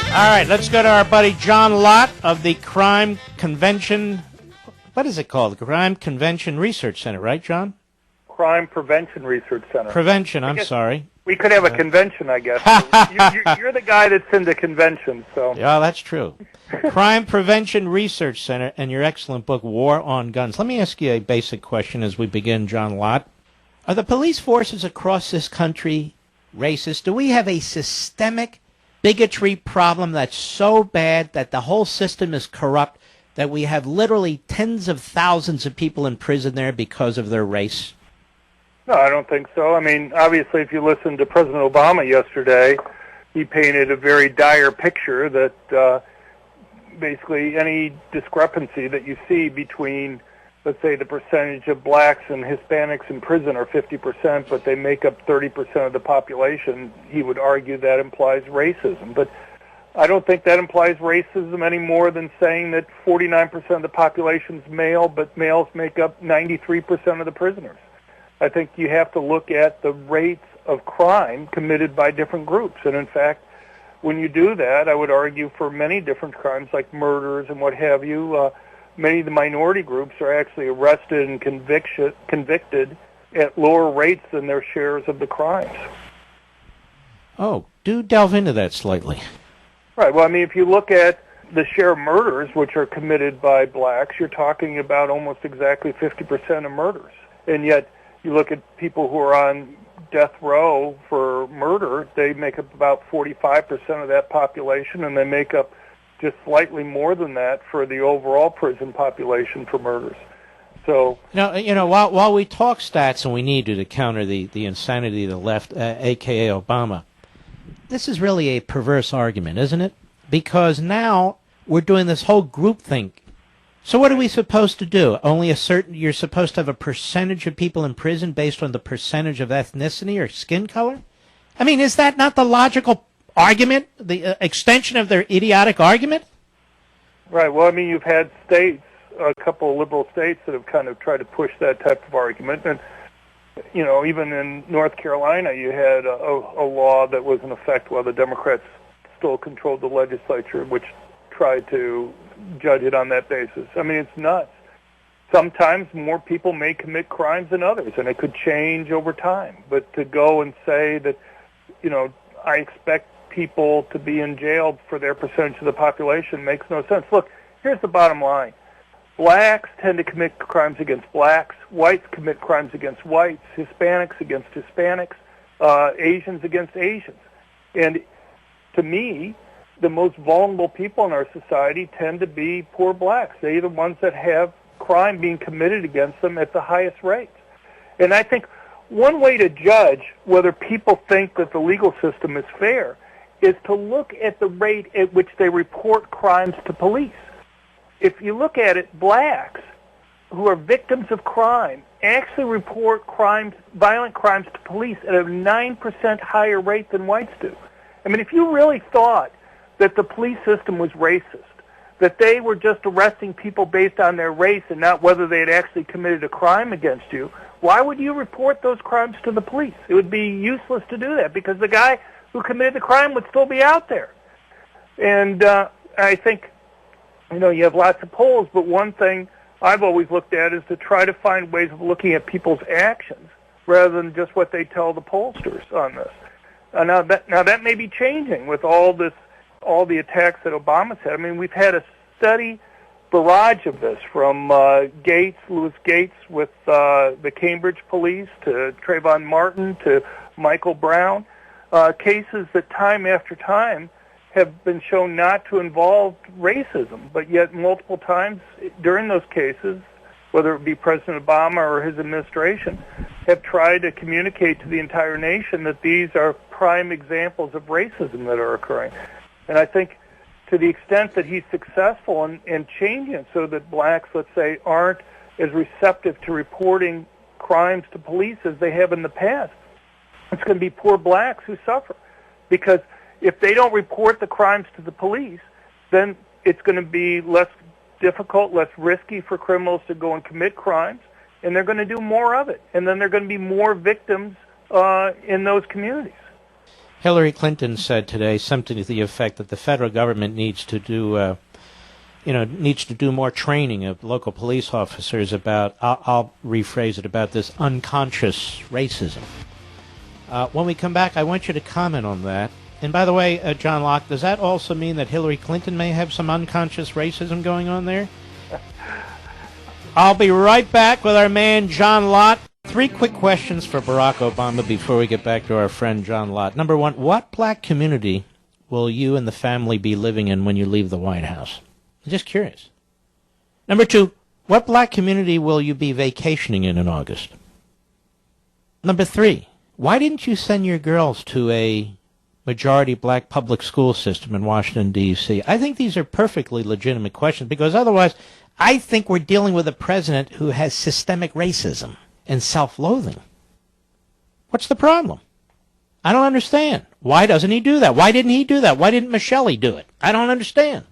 All right, let's go to our buddy John Lott of the Crime Convention. What is it called? The Crime Convention Research Center, right, John? Crime Prevention Research Center. Prevention, I'm sorry. We could have a convention, I guess. You're the guy that's into conventions, so. Yeah, that's true. Crime Prevention Research Center and your excellent book, War on Guns. Let me ask you a basic question as we begin, John Lott. Are the police forces across this country racist? Do we have a systemic bigotry problem that's so bad that the whole system is corrupt, that we have literally tens of thousands of people in prison there because of their race? No, I don't think so. I mean, obviously, if you listened to President Obama yesterday, he painted a very dire picture that basically any discrepancy that you see between, let's say, the percentage of blacks and Hispanics in prison are 50%, but they make up 30% of the population, he would argue that implies racism. But I don't think that implies racism any more than saying that 49% of the population is male, but males make up 93% of the prisoners. I think you have to look at the rates of crime committed by different groups. And in fact, when you do that, I would argue for many different crimes like murders and what have you, many of the minority groups are actually arrested and convicted at lower rates than their shares of the crimes. Oh, do delve into that slightly. Right. Well, I mean, if you look at the share of murders which are committed by blacks, you're talking about almost exactly 50% of murders. And yet, you look at people who are on death row for murder, they make up about 45% of that population, and they make up just slightly more than that for the overall prison population for murders. So while we talk stats, and we need to counter the insanity of the left, a.k.a. Obama, this is really a perverse argument, isn't it? Because now we're doing this whole groupthink. So what are we supposed to do? You're supposed to have a percentage of people in prison based on the percentage of ethnicity or skin color? I mean, is that not the logical argument, the extension of their idiotic argument? Right. Well, I mean, you've had states, a couple of liberal states that have kind of tried to push that type of argument. And, even in North Carolina, you had a law that was in effect while the Democrats still controlled the legislature, which tried to judge it on that basis. I mean, it's nuts. Sometimes more people may commit crimes than others, and it could change over time. But to go and say that, I expect people to be in jail for their percentage of the population makes no sense. Look, here's the bottom line. Blacks tend to commit crimes against blacks. Whites commit crimes against whites. Hispanics against Hispanics. Asians against Asians. And to me, the most vulnerable people in our society tend to be poor blacks. They're the ones that have crime being committed against them at the highest rates. And I think one way to judge whether people think that the legal system is fair is to look at the rate at which they report crimes to police. If you look at it, blacks who are victims of crime actually report violent crimes to police at a 9% higher rate than whites do. I mean, if you really thought that the police system was racist, that they were just arresting people based on their race and not whether they had actually committed a crime against you, why would you report those crimes to the police? It would be useless to do that because the guy who committed the crime would still be out there. And I think, you have lots of polls, but one thing I've always looked at is to try to find ways of looking at people's actions rather than just what they tell the pollsters on this. Now that may be changing with all the attacks that Obama's had. I mean, we've had a steady barrage of this from Louis Gates with the Cambridge police to Trayvon Martin to Michael Brown, cases that time after time have been shown not to involve racism, but yet multiple times during those cases, whether it be President Obama or his administration, have tried to communicate to the entire nation that these are prime examples of racism that are occurring. And I think to the extent that he's successful in changing it so that blacks, let's say, aren't as receptive to reporting crimes to police as they have in the past, it's going to be poor blacks who suffer. Because if they don't report the crimes to the police, then it's going to be less difficult, less risky for criminals to go and commit crimes, and they're going to do more of it. And then there are going to be more victims in those communities. Hillary Clinton said today something to the effect that the federal government needs to do, needs to do more training of local police officers about, I'll rephrase it, about this unconscious racism. When we come back, I want you to comment on that. And by the way, John Lott, does that also mean that Hillary Clinton may have some unconscious racism going on there? I'll be right back with our man, John Lott. 3 quick questions for Barack Obama before we get back to our friend John Lott. Number 1, what black community will you and the family be living in when you leave the White House? I'm just curious. Number 2, what black community will you be vacationing in August? Number 3, why didn't you send your girls to a majority black public school system in Washington, D.C.? I think these are perfectly legitimate questions, because otherwise I think we're dealing with a president who has systemic racism and self-loathing. What's the problem? I don't understand. Why doesn't he do that? Why didn't he do that? Why didn't Michelle do it? I don't understand.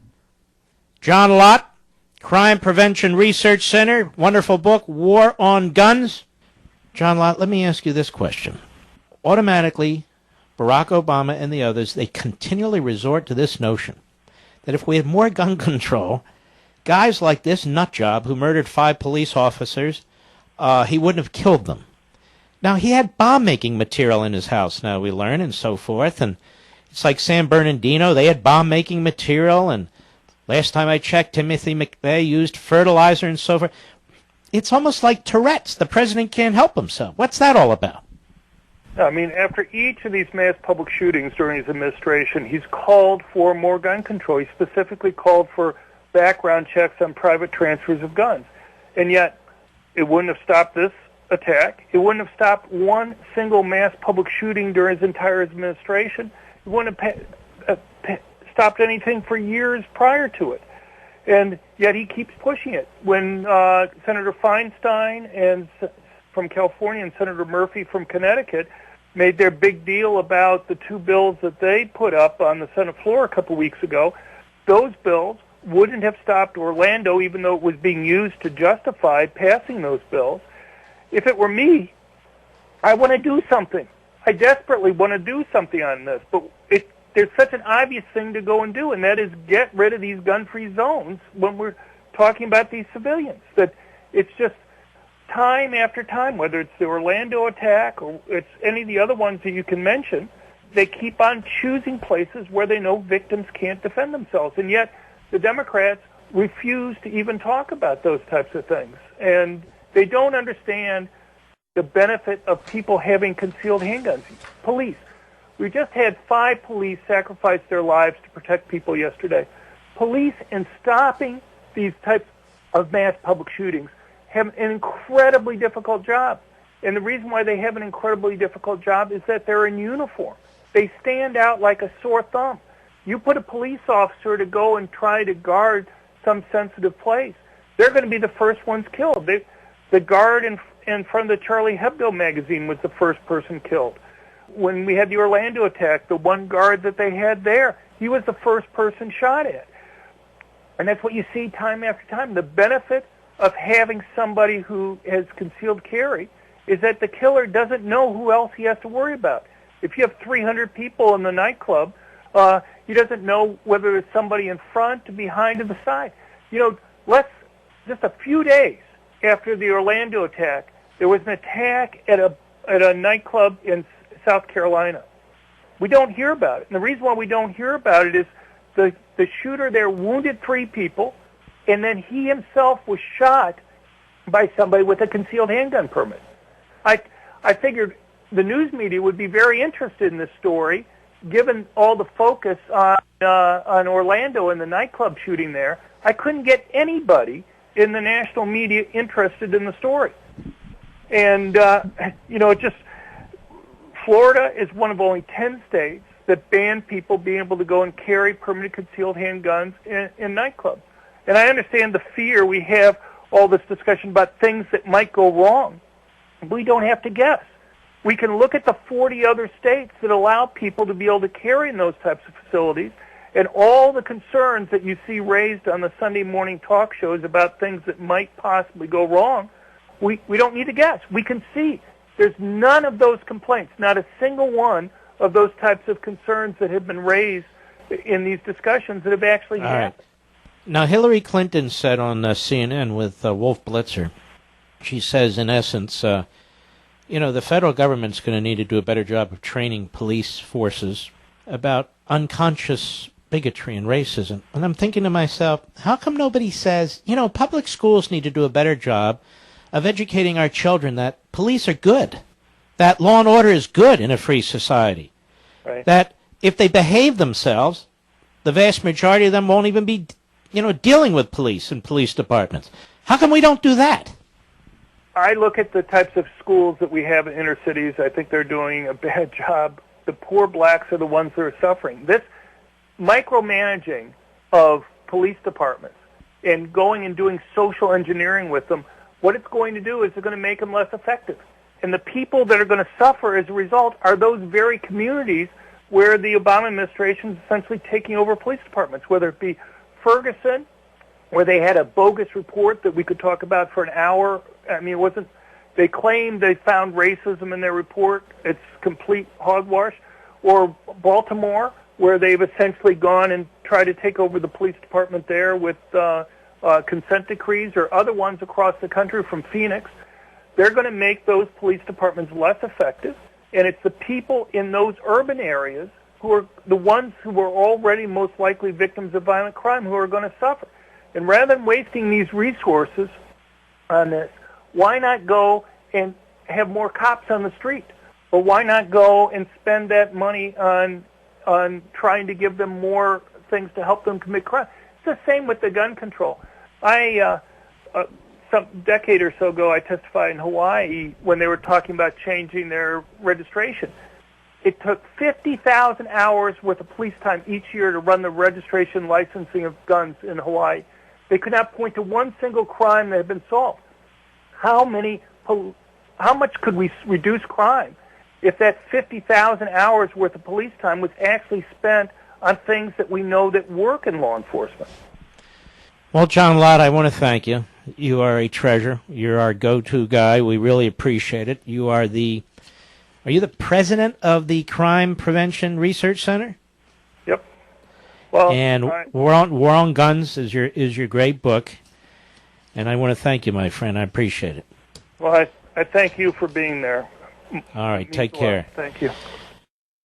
John Lott, Crime Prevention Research Center, wonderful book, War on Guns. John Lott, let me ask you this question. Automatically, Barack Obama and the others, they continually resort to this notion that if we had more gun control, guys like this nutjob who murdered 5 police officers, he wouldn't have killed them. Now, he had bomb-making material in his house, now we learn, and so forth. And it's like San Bernardino, they had bomb-making material, and last time I checked, Timothy McVeigh used fertilizer and so forth. It's almost like Tourette's. The president can't help himself. What's that all about? I mean, after each of these mass public shootings during his administration, he's called for more gun control. He specifically called for background checks on private transfers of guns. And yet, it wouldn't have stopped this attack. It wouldn't have stopped one single mass public shooting during his entire administration. It wouldn't have stopped anything for years prior to it. And yet he keeps pushing it. When Senator Feinstein from California and Senator Murphy from Connecticut made their big deal about the 2 bills that they put up on the Senate floor a couple weeks ago, those bills wouldn't have stopped Orlando, even though it was being used to justify passing those bills. If it were me, I want to do something. I desperately want to do something on this, but there's such an obvious thing to go and do, and that is get rid of these gun-free zones when we're talking about these civilians. That it's just time after time, whether it's the Orlando attack or it's any of the other ones that you can mention, they keep on choosing places where they know victims can't defend themselves. And yet the Democrats refuse to even talk about those types of things. And they don't understand the benefit of people having concealed handguns. Police. We just had 5 police sacrifice their lives to protect people yesterday. Police, in stopping these types of mass public shootings, have an incredibly difficult job. And the reason why they have an incredibly difficult job is that they're in uniform. They stand out like a sore thumb. You put a police officer to go and try to guard some sensitive place, they're going to be the first ones killed. The guard in front of the Charlie Hebdo magazine was the first person killed. When we had the Orlando attack, the one guard that they had there, he was the first person shot at. And that's what you see time after time. The benefit of having somebody who has concealed carry is that the killer doesn't know who else he has to worry about. If you have 300 people in the nightclub, he doesn't know whether it's somebody in front, behind, or the side. Just a few days after the Orlando attack, there was an attack at a nightclub in South Carolina. We don't hear about it. And the reason why we don't hear about it is the shooter there wounded 3 people, and then he himself was shot by somebody with a concealed handgun permit. I figured the news media would be very interested in this story, given all the focus on Orlando and the nightclub shooting there. I couldn't get anybody in the national media interested in the story. And, Florida is one of only 10 states that ban people being able to go and carry permanent concealed handguns in nightclubs. And I understand the fear. We have all this discussion about things that might go wrong. We don't have to guess. We can look at the 40 other states that allow people to be able to carry in those types of facilities, and all the concerns that you see raised on the Sunday morning talk shows about things that might possibly go wrong. We don't need to guess. We can see there's none of those complaints, not a single one of those types of concerns that have been raised in these discussions that have actually happened. Right. Now, Hillary Clinton said on CNN with Wolf Blitzer, she says, in essence, the federal government's going to need to do a better job of training police forces about unconscious bigotry and racism. And I'm thinking to myself, how come nobody says, public schools need to do a better job of educating our children that police are good, that law and order is good in a free society, right. That if they behave themselves, the vast majority of them won't even be, dealing with police and police departments. How come we don't do that? I look at the types of schools that we have in inner cities. I think they're doing a bad job. The poor blacks are the ones that are suffering. This micromanaging of police departments and going and doing social engineering with them, what it's going to do is it's going to make them less effective. And the people that are going to suffer as a result are those very communities where the Obama administration is essentially taking over police departments, whether it be Ferguson, where they had a bogus report that we could talk about for an hour. I mean, it wasn't. They claimed they found racism in their report. It's complete hogwash. Or Baltimore, where they've essentially gone and tried to take over the police department there with consent decrees, or other ones across the country from Phoenix. They're going to make those police departments less effective, and it's the people in those urban areas who are the ones who are already most likely victims of violent crime who are going to suffer. And rather than wasting these resources on this, why not go and have more cops on the street? Or why not go and spend that money on trying to give them more things to help them commit crime? It's the same with the gun control. Some decade or so ago, I testified in Hawaii when they were talking about changing their registration. It took 50,000 hours worth of police time each year to run the registration licensing of guns in Hawaii. They could not point to one single crime that had been solved. How much could we reduce crime if that 50,000 hours worth of police time was actually spent on things that we know that work in law enforcement? Well, John Lott, I want to thank you. You are a treasure. You're our go-to guy. We really appreciate it. Are you the president of the Crime Prevention Research Center? Yep. Well, and War on Guns is your great book, and I want to thank you, my friend. I appreciate it. Well, I thank you for being there. All right, take care. Thank you.